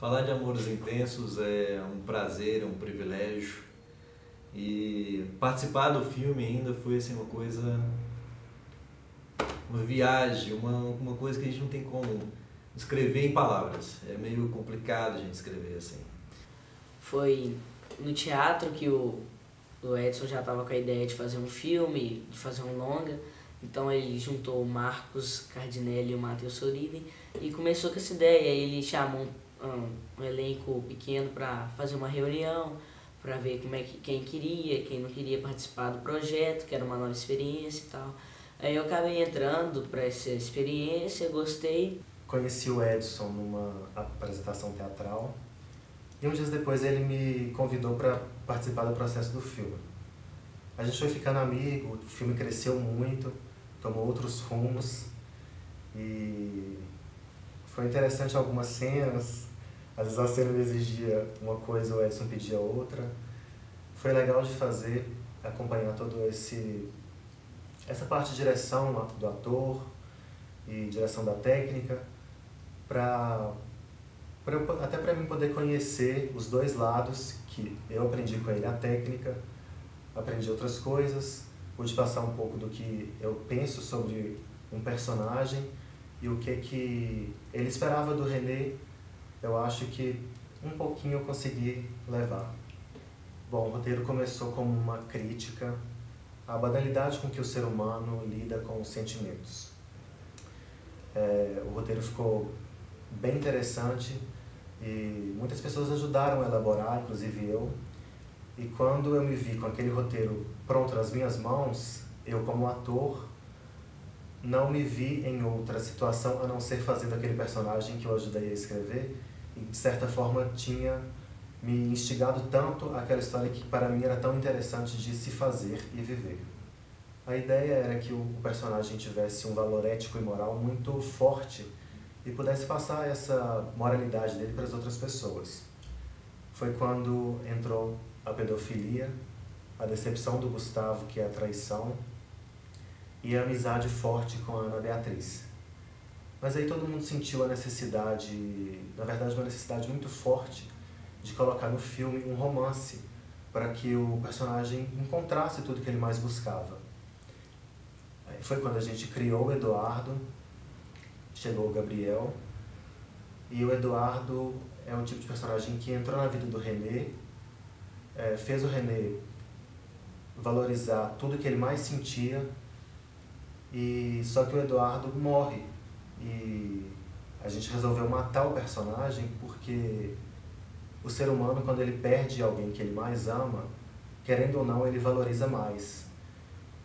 Falar de Amores Intensos é um prazer, é um privilégio. E participar do filme ainda foi assim, uma viagem, uma coisa que a gente não tem como escrever em palavras. É meio complicado a gente escrever assim. Foi no teatro que o Edson já estava com a ideia de fazer um filme, de fazer um longa. Então ele juntou o Marcos Cardinelli e o Matheus Soriden e começou com essa ideia. Ele chamou um elenco pequeno para fazer uma reunião, para ver quem queria, quem não queria participar do projeto, que era uma nova experiência e tal. Aí eu acabei entrando para essa experiência, gostei. Conheci o Edson numa apresentação teatral e uns dias depois ele me convidou para participar do processo do filme. A gente foi ficando amigo, o filme cresceu muito, tomou outros rumos e foi interessante algumas cenas. Às vezes a cena me exigia uma coisa, o Edson pedia outra. Foi legal de fazer, acompanhar essa parte de direção do ator e direção da técnica, até para mim poder conhecer os dois lados, que eu aprendi com ele a técnica, aprendi outras coisas, pude passar um pouco do que eu penso sobre um personagem e o que ele esperava do René. Eu acho que um pouquinho eu consegui levar. Bom, o roteiro começou como uma crítica à banalidade com que o ser humano lida com os sentimentos. O roteiro ficou bem interessante e muitas pessoas ajudaram a elaborar, inclusive eu. E quando eu me vi com aquele roteiro pronto nas minhas mãos, eu como ator não me vi em outra situação a não ser fazendo aquele personagem que eu ajudei a escrever e de certa forma tinha me instigado tanto aquela história que para mim era tão interessante de se fazer e viver. A ideia era que o personagem tivesse um valor ético e moral muito forte e pudesse passar essa moralidade dele para as outras pessoas. Foi quando entrou a pedofilia, a decepção do Gustavo, que é a traição, e a amizade forte com a Ana Beatriz. Mas aí todo mundo sentiu a necessidade, na verdade uma necessidade muito forte, de colocar no filme um romance para que o personagem encontrasse tudo que ele mais buscava. Aí foi quando a gente criou o Eduardo, chegou o Gabriel, e o Eduardo é um tipo de personagem que entrou na vida do René, fez o René valorizar tudo que ele mais sentia, só que o Eduardo morre. E a gente resolveu matar o personagem porque o ser humano, quando ele perde alguém que ele mais ama, querendo ou não, ele valoriza mais.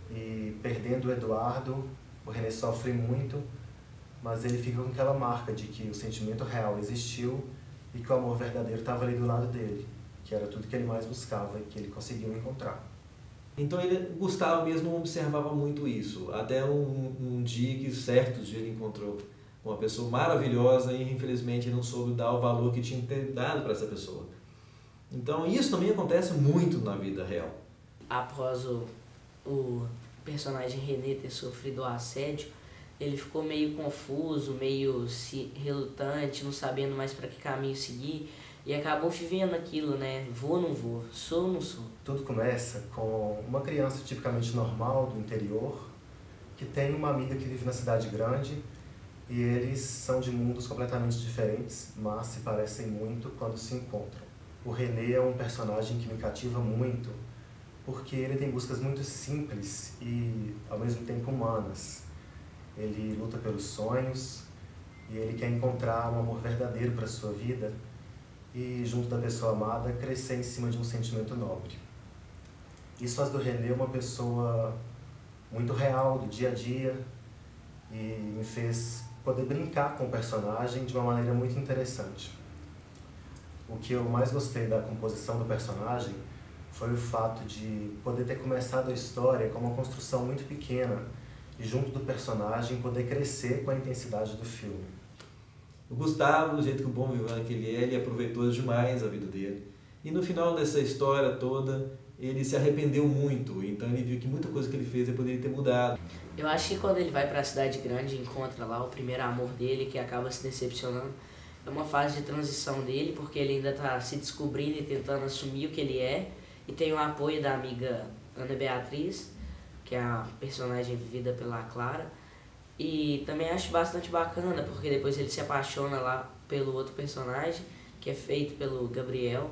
E perdendo o Eduardo, o René sofre muito, mas ele fica com aquela marca de que o sentimento real existiu e que o amor verdadeiro estava ali do lado dele, que era tudo que ele mais buscava e que ele conseguiu encontrar. Então Gustavo mesmo observava muito isso, até um dia que certos dias ele encontrou uma pessoa maravilhosa e infelizmente ele não soube dar o valor que tinha que ter dado para essa pessoa. Então isso também acontece muito na vida real. Após o personagem René ter sofrido o assédio, ele ficou meio confuso, meio relutante, não sabendo mais para que caminho seguir. E acabou vivendo aquilo, né? Vou ou não vou? Sou ou não sou? Tudo começa com uma criança tipicamente normal do interior, que tem uma amiga que vive na cidade grande, e eles são de mundos completamente diferentes, mas se parecem muito quando se encontram. O René é um personagem que me cativa muito, porque ele tem buscas muito simples e, ao mesmo tempo, humanas. Ele luta pelos sonhos, e ele quer encontrar um amor verdadeiro para a sua vida, e, junto da pessoa amada, crescer em cima de um sentimento nobre. Isso faz do René uma pessoa muito real, do dia a dia, e me fez poder brincar com o personagem de uma maneira muito interessante. O que eu mais gostei da composição do personagem foi o fato de poder ter começado a história com uma construção muito pequena e, junto do personagem, poder crescer com a intensidade do filme. O Gustavo, do jeito que o bom vivant que ele aproveitou demais a vida dele. E no final dessa história toda, ele se arrependeu muito, então ele viu que muita coisa que ele fez ele poderia ter mudado. Eu acho que quando ele vai para a cidade grande e encontra lá o primeiro amor dele, que acaba se decepcionando, é uma fase de transição dele, porque ele ainda está se descobrindo e tentando assumir o que ele é. E tem o apoio da amiga Ana Beatriz, que é a personagem vivida pela Clara. E também acho bastante bacana, porque depois ele se apaixona lá pelo outro personagem, que é feito pelo Gabriel.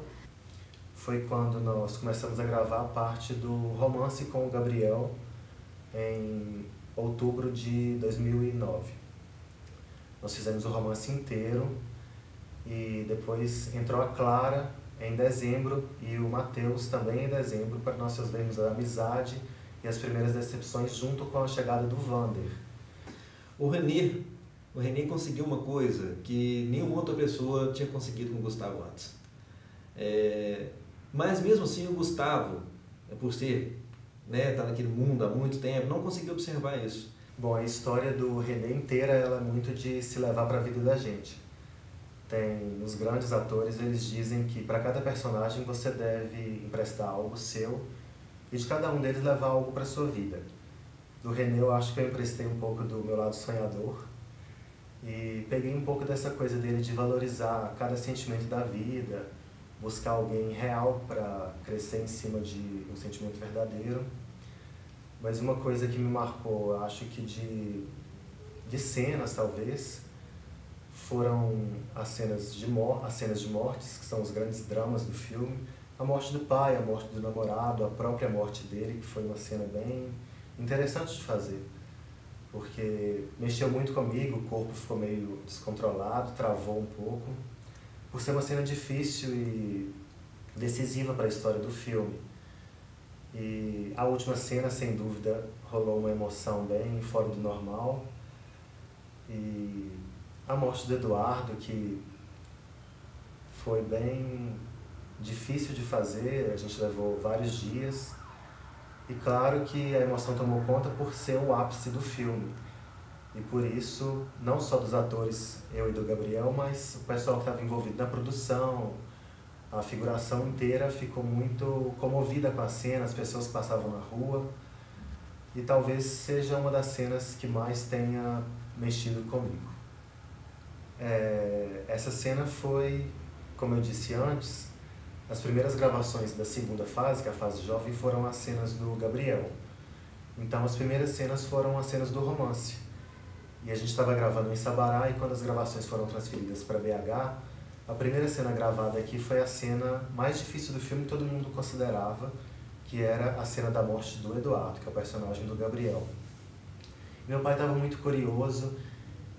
Foi quando nós começamos a gravar a parte do romance com o Gabriel em outubro de 2009. Nós fizemos o romance inteiro e depois entrou a Clara em dezembro e o Matheus também em dezembro, para nós vermos a amizade e as primeiras decepções junto com a chegada do Vander. O René conseguiu uma coisa que nenhuma outra pessoa tinha conseguido com o Gustavo antes. Mas mesmo assim o Gustavo, por ser, tá naquele mundo há muito tempo, não conseguiu observar isso. Bom, a história do René inteira ela é muito de se levar para a vida da gente. Os grandes atores, eles dizem que para cada personagem você deve emprestar algo seu e de cada um deles levar algo para a sua vida. Do René eu acho que eu emprestei um pouco do meu lado sonhador e peguei um pouco dessa coisa dele de valorizar cada sentimento da vida, buscar alguém real para crescer em cima de um sentimento verdadeiro. Mas uma coisa que me marcou, acho que de cenas talvez, foram as cenas de mortes, que são os grandes dramas do filme. A morte do pai, a morte do namorado, a própria morte dele, que foi uma cena bem interessante de fazer, porque mexeu muito comigo, o corpo ficou meio descontrolado, travou um pouco, por ser uma cena difícil e decisiva para a história do filme. E a última cena, sem dúvida, rolou uma emoção bem fora do normal. E a morte do Eduardo, que foi bem difícil de fazer, a gente levou vários dias. E claro que a emoção tomou conta por ser o ápice do filme. E por isso, não só dos atores, eu e do Gabriel, mas o pessoal que estava envolvido na produção, a figuração inteira ficou muito comovida com a cena, as pessoas que passavam na rua. E talvez seja uma das cenas que mais tenha mexido comigo. Essa cena foi, como eu disse antes, as primeiras gravações da segunda fase, que é a fase jovem, foram as cenas do Gabriel. Então as primeiras cenas foram as cenas do romance. E a gente estava gravando em Sabará e quando as gravações foram transferidas para BH, a primeira cena gravada aqui foi a cena mais difícil do filme que todo mundo considerava, que era a cena da morte do Eduardo, que é o personagem do Gabriel. Meu pai estava muito curioso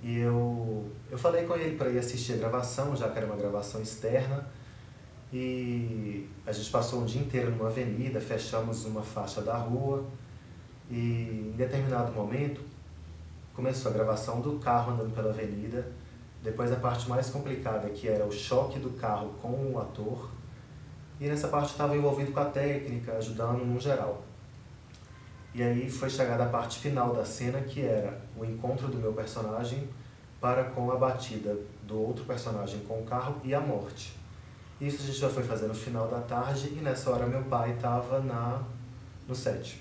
e eu falei com ele para ir assistir a gravação, já que era uma gravação externa. E a gente passou um dia inteiro numa avenida, fechamos uma faixa da rua e em determinado momento começou a gravação do carro andando pela avenida, depois a parte mais complicada que era o choque do carro com o ator e nessa parte eu estava envolvido com a técnica, ajudando no geral. E aí foi chegada a parte final da cena que era o encontro do meu personagem para com a batida do outro personagem com o carro e a morte. Isso a gente já foi fazer no final da tarde e nessa hora meu pai estava no set.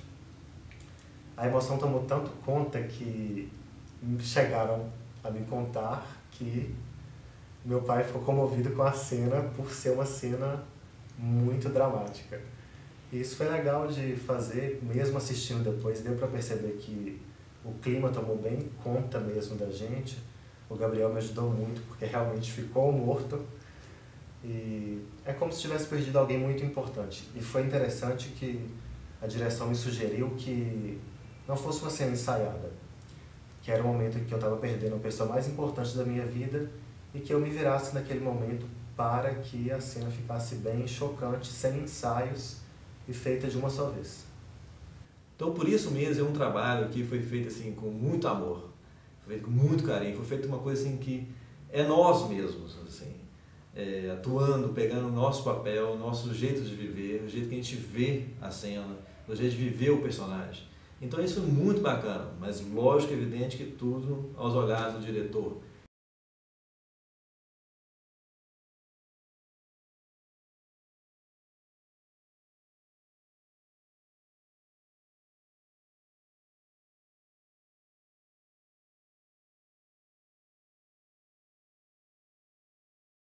A emoção tomou tanto conta que chegaram a me contar que meu pai ficou comovido com a cena por ser uma cena muito dramática. E isso foi legal de fazer, mesmo assistindo depois, deu para perceber que o clima tomou bem conta mesmo da gente. O Gabriel me ajudou muito porque realmente ficou morto. E é como se tivesse perdido alguém muito importante. E foi interessante que a direção me sugeriu que não fosse uma cena ensaiada, que era o momento em que eu estava perdendo a pessoa mais importante da minha vida e que eu me virasse naquele momento para que a cena ficasse bem chocante, sem ensaios e feita de uma só vez. Então por isso mesmo é um trabalho que foi feito assim com muito amor, foi feito com muito carinho, foi feito uma coisa assim que é nós mesmos, assim. Atuando, pegando o nosso papel, o nosso jeito de viver, o jeito que a gente vê a cena, o jeito de viver o personagem. Então isso é muito bacana, mas lógico, evidente que tudo aos olhares do diretor.